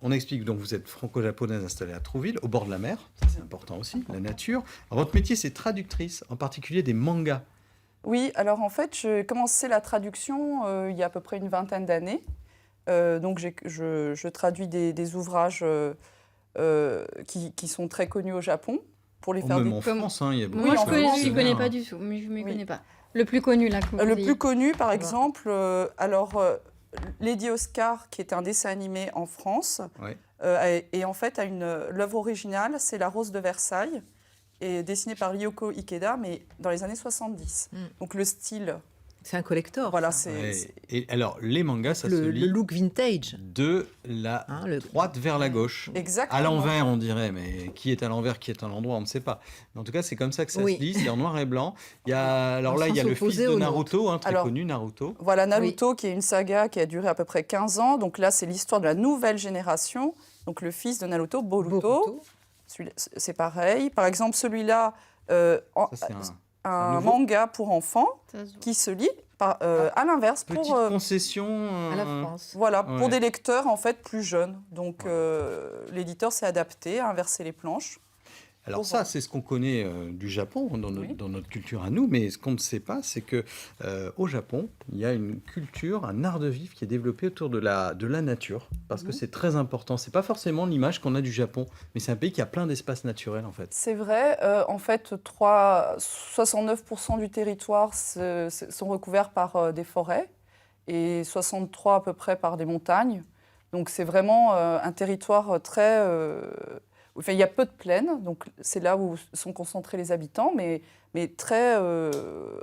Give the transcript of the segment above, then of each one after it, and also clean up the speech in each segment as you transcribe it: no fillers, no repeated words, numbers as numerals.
on explique, donc vous êtes franco-japonaise installée à Trouville, au bord de la mer, ça c'est important aussi, la nature. Alors, votre métier, c'est traductrice, en particulier des mangas. Oui, alors en fait, j'ai commencé la traduction il y a à peu près une vingtaine d'années. Donc je traduis des ouvrages qui sont très connus au Japon pour les faire Même en France, hein, il y a beaucoup Oui, Moi, en je ne France, connais pas du tout, mais je ne m'y Oui. connais pas. Le plus connu, là, que vous Le ayez. plus connu, par exemple, Lady Oscar, qui est un dessin animé en France, Ouais. et en fait, l'œuvre originale, c'est La Rose de Versailles, et dessinée par Ryoko Ikeda, mais dans les années 70. Donc le style, C'est un collector. voilà, ça. c'est... Et alors, les mangas, ça se Le lit look vintage. de la droite vers la gauche. Exactement. À l'envers, on dirait, mais qui est à l'envers, qui est à l'endroit, on ne sait pas. Mais en tout cas, c'est comme ça que ça se lit, c'est en noir et blanc. Il y a, alors Dans là, le il y a sens le fils opposé de au Naruto, très Alors, connu, Naruto. Voilà, Naruto, qui est une saga qui a duré à peu près 15 ans. Donc là, c'est l'histoire de la nouvelle génération. Donc le fils de Naruto, Boruto. C'est pareil. Par exemple, celui-là, Ça, c'est un nouveau. manga pour enfants Ça se voit. qui se lit à l'inverse Petite pour concession. À la France. voilà Ouais. pour des lecteurs en fait plus jeunes. Donc l'éditeur s'est adapté à inverser les planches. Alors Pour ça, voir. c'est ce qu'on connaît du Japon, dans notre culture à nous, mais ce qu'on ne sait pas, c'est que au Japon, il y a une culture, un art de vivre qui est développé autour de la nature, parce que c'est très important. C'est pas forcément l'image qu'on a du Japon, mais c'est un pays qui a plein d'espaces naturels, en fait. C'est vrai, en fait, 69% du territoire sont recouverts par des forêts et 63 à peu près par des montagnes. Donc c'est vraiment un territoire très... Enfin, il y a peu de plaines, donc c'est là où sont concentrés les habitants, mais très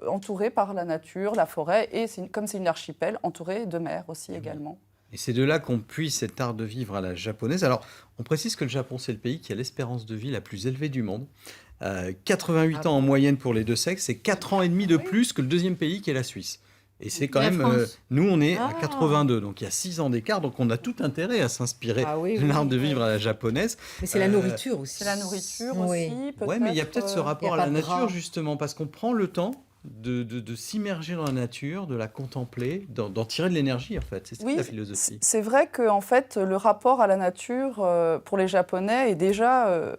entouré par la nature, la forêt, et comme c'est une archipel, entouré de mer aussi également. Et c'est de là qu'on puise cet art de vivre à la japonaise. Alors, on précise que le Japon, c'est le pays qui a l'espérance de vie la plus élevée du monde. 88 ans en moyenne pour les deux sexes, c'est 4 ans et demi de plus que le deuxième pays qui est la Suisse. Et c'est quand La même... France. nous, on est à 82, donc il y a 6 ans d'écart, donc on a tout intérêt à s'inspirer de l'art de vivre à la japonaise. Mais c'est la nourriture aussi. C'est la nourriture Oui. aussi, peut-être. Oui, mais il y a peut-être ce rapport à y a la pas de nature, gras. justement, parce qu'on prend le temps de s'immerger dans la nature, de la contempler, d'en tirer de l'énergie, en fait. C'est ça Oui, la philosophie. c'est vrai que en fait, le rapport à la nature pour les Japonais est déjà...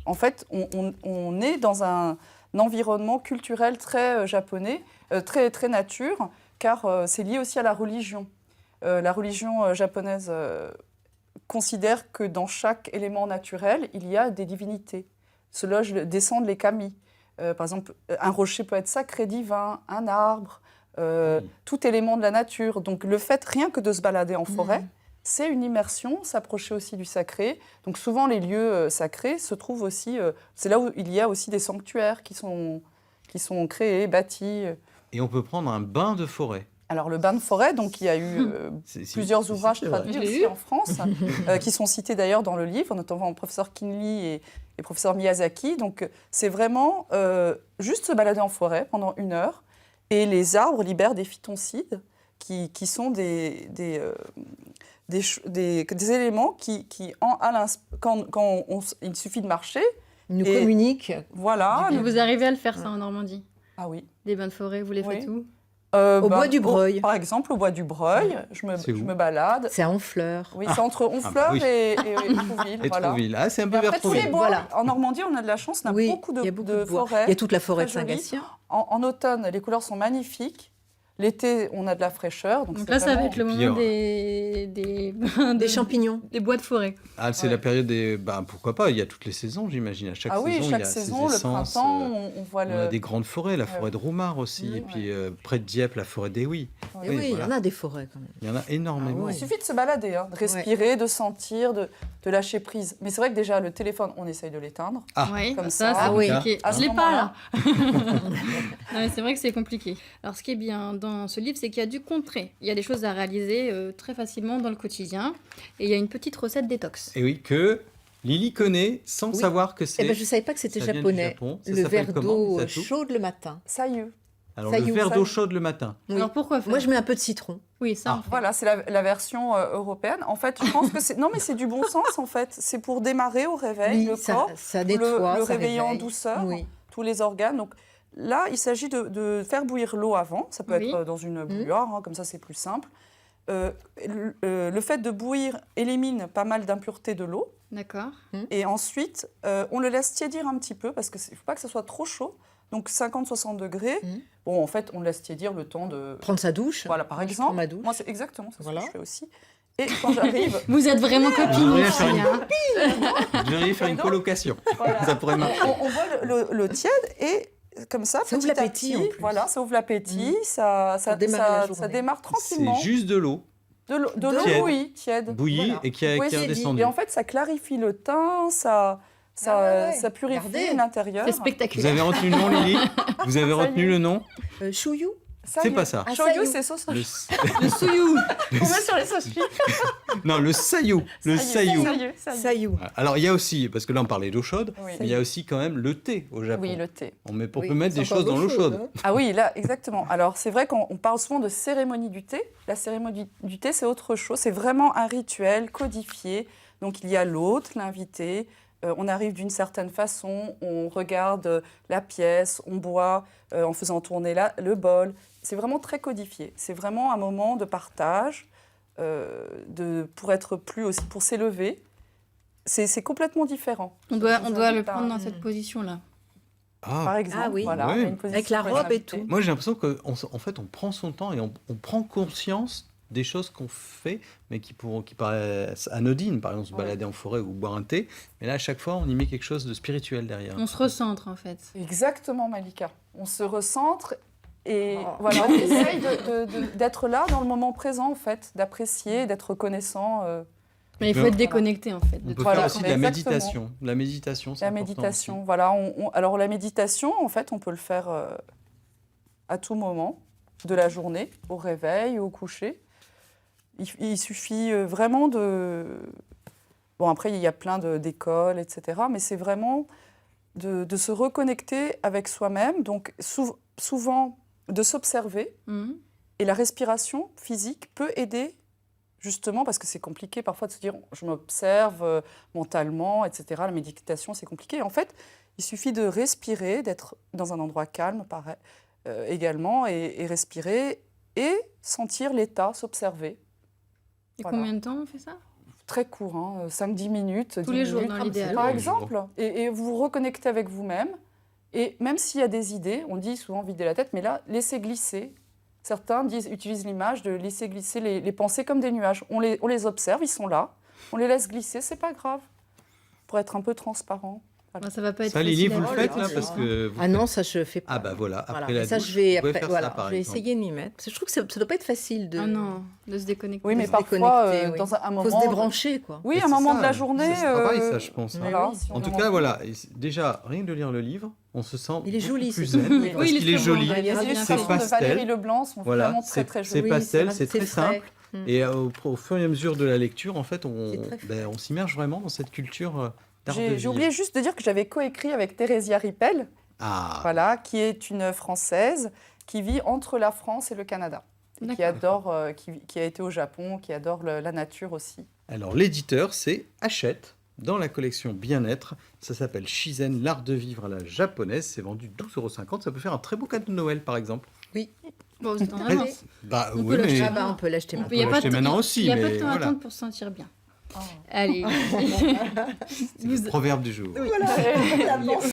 en fait, on est dans un environnement culturel très japonais, très, très nature, car c'est lié aussi à la religion. La religion japonaise considère que dans chaque élément naturel, il y a des divinités. Cela descendent les kami. Par exemple, un rocher peut être sacré, divin, un arbre, tout élément de la nature. Donc le fait, rien que de se balader en forêt, c'est une immersion, s'approcher aussi du sacré. Donc souvent, les lieux sacrés se trouvent aussi... c'est là où il y a aussi des sanctuaires qui sont créés, bâtis. Et on peut prendre un bain de forêt. Alors le bain de forêt, donc il y a eu plusieurs ouvrages traduits aussi en France, qui sont cités d'ailleurs dans le livre, notamment professeur Kinley et professeur Miyazaki. Donc c'est vraiment juste se balader en forêt pendant 1 heure, et les arbres libèrent des phytoncides qui sont des éléments il suffit de marcher. Ils nous communiquent. Voilà. Vous arrivez à le faire, ça, en Normandie? Ah oui. Des bains de forêt, vous les faites où? Au bois du Breuil. Par exemple, au bois du Breuil, je me balade. C'est à Honfleur. Oui, c'est entre Honfleur et Trouville. Et voilà. Trouville. Ah, c'est un peu Après, vers tous les Trouville. bois, Voilà. en Normandie, on a de la chance, on a beaucoup il y a de bois. forêts. Il y a toute la forêt de très jolies. Saint-Gatien. En automne, les couleurs sont magnifiques. L'été, on a de la fraîcheur. Donc là, ça va être le Puis, moment des champignons. Des bois de forêt. Ah, c'est la période des... pourquoi pas, il y a toutes les saisons, j'imagine. À chaque Ah oui, saison, il y chaque a saison, ses le essences. printemps, on voit On a des grandes forêts, la forêt de Roumare aussi, Oui, et puis près de Dieppe, la forêt d'Ewi. Et oui, il y en a des forêts quand même. Il y en a énormément. Il suffit de se balader, de respirer, de sentir, de lâcher prise. Mais c'est vrai que déjà, le téléphone, on essaye de l'éteindre. Oui, Comme ça, ça. c'est compliqué. À Je ce l'ai pas, là. moment-là. Ouais, c'est vrai que c'est compliqué. Alors, ce qui est bien dans ce livre, c'est qu'il y a du concret. Il y a des choses à réaliser très facilement dans le quotidien. Et il y a une petite recette détox. Et oui, que Lily connaît sans savoir que c'est... Je ne savais pas que c'était ça vient du japonais. Japon. Ça Le s'appelle verre comment, d'eau Misato chaude le matin. Sayu. Alors, ça le y est, verre ça d'eau y est. chaude le matin. Oui. Alors, pourquoi faire? Moi, je mets un peu de citron. Oui, ça. Voilà, c'est la version européenne. En fait, je pense que c'est... Non, mais c'est du bon sens, en fait. C'est pour démarrer au réveil, le corps, ça nettoie, le ça réveiller en réveille. douceur, Oui. tous les organes. Donc là, il s'agit de faire bouillir l'eau avant. Ça peut Oui. être dans une bouilloire, comme ça, c'est plus simple. le fait de bouillir élimine pas mal d'impuretés de l'eau. D'accord. Et ensuite, on le laisse tiédir un petit peu parce qu'il ne faut pas que ce soit trop chaud. Donc 50-60 degrés. Bon, en fait, on le laisse tiédir le temps de... Prendre sa douche. Voilà, par Je exemple. prends ma douche. Moi, c'est exactement ça, Voilà. ce que je fais aussi. Et quand j'arrive... Vous êtes vraiment copines devriez ici, faire une- hein. Vous devriez faire une colocation. Voilà. Ça pourrait marcher. On voit le tiède et comme ça, Ça ouvre petit à l'appétit, petit, en plus. Voilà, ça ouvre l'appétit, ça Pour démarrer la ça journée. démarre C'est tranquillement. juste de l'eau De l'eau Tiède. bouillie, tiède. bouillie Voilà. et qui est Oui, c'est dit. redescendue. Et en fait, ça clarifie le teint, ça ouais. ça purifie Regardez. l'intérieur. C'est Vous spectaculaire. avez retenu le nom, Lily? Vous avez retenu le nom? Chouillou. C'est pas ça. Shoyu, Sayu. c'est sauce. Le... Le souyou. On met sur les sauces Non, le sayou. Le sayou. Sayou. Alors, il y a aussi, parce que là, on parlait d'eau chaude, Oui. mais il y a aussi quand même le thé au Japon. Oui, le thé. On peut Oui, mettre c'est des encore choses dans l'eau chaude. hein. Ah oui, là, exactement. Alors, c'est vrai qu'on parle souvent de cérémonie du thé. La cérémonie du thé, c'est autre chose. C'est vraiment un rituel codifié. Donc, il y a l'hôte, l'invité. On arrive d'une certaine façon, on regarde la pièce, on boit en faisant tourner le bol. C'est vraiment très codifié. C'est vraiment un moment de partage, pour être plus aussi, pour s'élever. C'est complètement différent. On doit Je vous le invite à- prendre dans cette position-là. Ah, Par exemple, Ah oui. voilà, Ouais. il y a une position Avec la pour les robe et invités. tout. moi, j'ai l'impression qu'en fait, on prend son temps et on prend conscience des choses qu'on fait, mais qui paraissent anodines, par exemple se Ouais. balader en forêt ou boire un thé. Mais là, à chaque fois, on y met quelque chose de spirituel derrière. On se recentre en fait. Exactement, Malika. On se recentre et Oh. voilà, on essaye d'être là dans le moment présent, en fait, d'apprécier, d'être reconnaissant. Mais il faut Mais- être déconnecté en fait. On peut Voilà, faire aussi de la exactement. méditation. La méditation, c'est La important méditation, aussi. voilà. Alors la méditation, en fait, on peut le faire à tout moment de la journée, au réveil ou au coucher. Il suffit vraiment de... Bon, après, il y a plein d'écoles, etc. Mais c'est vraiment de se reconnecter avec soi-même. Donc, souvent, de s'observer. Mhm. Et la respiration physique peut aider, justement, parce que c'est compliqué parfois de se dire je m'observe mentalement, etc. La méditation, c'est compliqué. En fait, il suffit de respirer, d'être dans un endroit calme, pareil, également, et respirer et sentir l'état, s'observer. Et Voilà. combien de temps on fait ça? Très court, 5-10 minutes. Tous 10 les jours, minutes, dans l'idéal. Par Tous les jours. exemple. Et vous vous reconnectez avec vous-même. Et même s'il y a des idées, on dit souvent vider la tête, mais là, laissez glisser. Certains utilisent l'image de laisser glisser les pensées comme des nuages. On les observe, ils sont là. On les laisse glisser, c'est pas grave. Pour être un peu transparent. Bon, ça va pas être Ça, Lily, facile vous à le faire. faites là parce que vous Ah non, ça je fais pas. Ah bah voilà, après Voilà. la Mais ça, douche, je vais, vous pouvez après, faire voilà, ça par je vais exemple. essayer de m'y mettre. Parce que je trouve que ça doit pas être facile de, Ah non, de se déconnecter. Oui, mais se parfois, déconnecter, oui. dans un moment... faut se débrancher, quoi. Oui, Mais un c'est moment ça, de la journée... c'est pareil, ça, je pense, hein. voilà, Oui. si on En tout en cas, manque. voilà, et déjà, rien que de lire le livre, on se sent Il est beaucoup joli, plus ce zen, livre. parce Oui, il est qu'il est très beau. joli, Il est Les bien illustrations c'est de pastel. Valérie Leblanc sont Voilà, vraiment très, très c'est jolies. pastel, c'est très frais. simple. Et au fur et à mesure de la lecture, en fait, C'est très frais. on s'immerge vraiment dans cette culture d'art de J'ai vivre. oublié juste de dire que j'avais coécrit avec Thérésia Rippel, Ah, voilà, qui est une Française qui vit entre la France et le Canada. Et qui D'accord. adore, qui a été au Japon, qui adore la nature aussi. alors l'éditeur, c'est Hachette, dans la collection Bien-être. Ça s'appelle Shizen, l'art de vivre à la japonaise. C'est vendu 12,50 €. Ça peut faire un très beau cadeau de Noël, par exemple. Bon, vous êtes en Ah, avance. Bah On oui, peut l'acheter. mais Ah bah on peut l'acheter On maintenant. peut- y a peut pas l'acheter de- maintenant aussi, Il n'y a pas mais de temps à voilà. attendre pour se sentir bien. Allez. c'est le proverbe du jour. Vous- Proverbe du jour. Voilà.